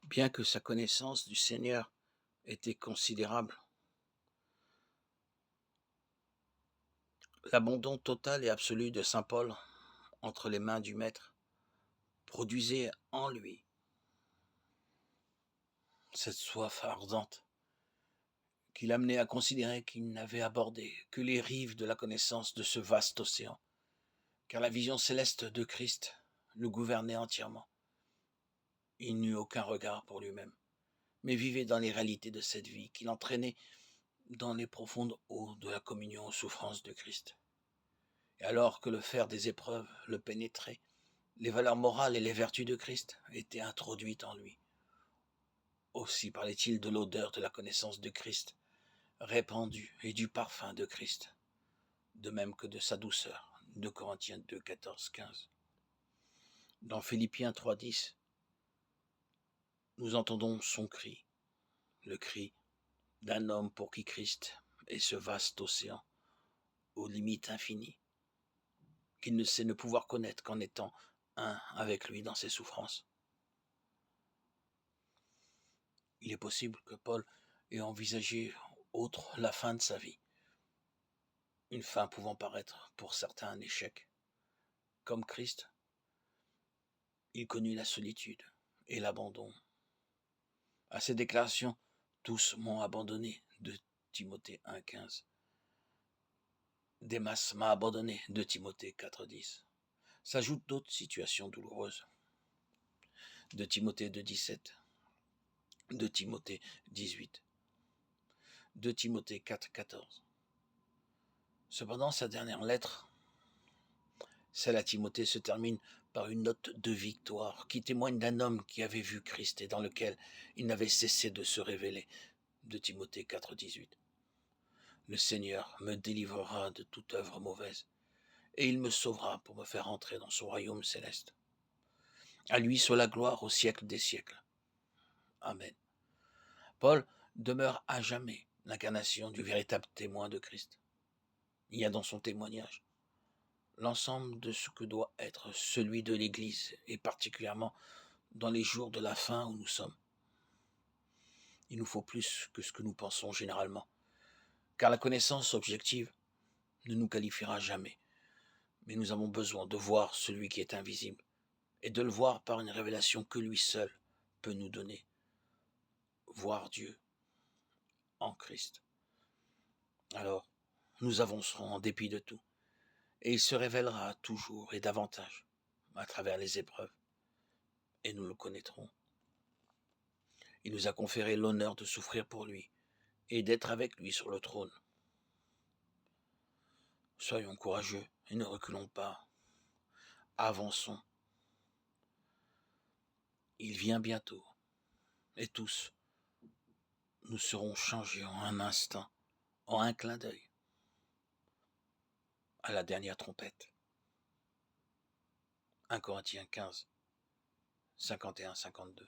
Bien que sa connaissance du Seigneur était considérable, l'abandon total et absolu de saint Paul entre les mains du Maître produisait en lui cette soif ardente qui l'amenait à considérer qu'il n'avait abordé que les rives de la connaissance de ce vaste océan, car la vision céleste de Christ le gouvernait entièrement. Il n'eut aucun regard pour lui-même, mais vivait dans les réalités de cette vie qui l'entraînait dans les profondes eaux de la communion aux souffrances de Christ. Et alors que le fer des épreuves le pénétrait, les valeurs morales et les vertus de Christ étaient introduites en lui. Aussi parlait-il de l'odeur de la connaissance de Christ, répandue, et du parfum de Christ, de même que de sa douceur. 2 Corinthiens 2, 14, 15. Dans Philippiens 3, 10, nous entendons son cri, le cri d'un homme pour qui Christ est ce vaste océan, aux limites infinies, qu'il ne sait ne pouvoir connaître qu'en étant un avec lui dans ses souffrances. Il est possible que Paul ait envisagé autre la fin de sa vie, une fin pouvant paraître pour certains un échec. Comme Christ, il connut la solitude et l'abandon. À ces déclarations, tous m'ont abandonné, de Timothée 1,15. Démas m'a abandonné, de Timothée 4,10. S'ajoutent d'autres situations douloureuses, de Timothée 2,17, de Timothée 18, de Timothée 4,14. Cependant, sa dernière lettre, celle à Timothée, se termine par une note de victoire qui témoigne d'un homme qui avait vu Christ et dans lequel il n'avait cessé de se révéler, de Timothée 4,18. Le Seigneur me délivrera de toute œuvre mauvaise, et il me sauvera pour me faire entrer dans son royaume céleste. À lui soit la gloire au siècle des siècles. Amen. Paul demeure à jamais l'incarnation du véritable témoin de Christ. Il y a dans son témoignage l'ensemble de ce que doit être celui de l'Église, et particulièrement dans les jours de la fin où nous sommes. Il nous faut plus que ce que nous pensons généralement, car la connaissance objective ne nous qualifiera jamais, mais nous avons besoin de voir celui qui est invisible, et de le voir par une révélation que lui seul peut nous donner. Voir Dieu en Christ. Alors, nous avancerons en dépit de tout, et il se révélera toujours et davantage à travers les épreuves, et nous le connaîtrons. Il nous a conféré l'honneur de souffrir pour lui, et d'être avec lui sur le trône. Soyons courageux et ne reculons pas. Avançons. Il vient bientôt, et tous, nous serons changés en un instant, en un clin d'œil, à la dernière trompette. 1 Corinthiens 15, 51-52.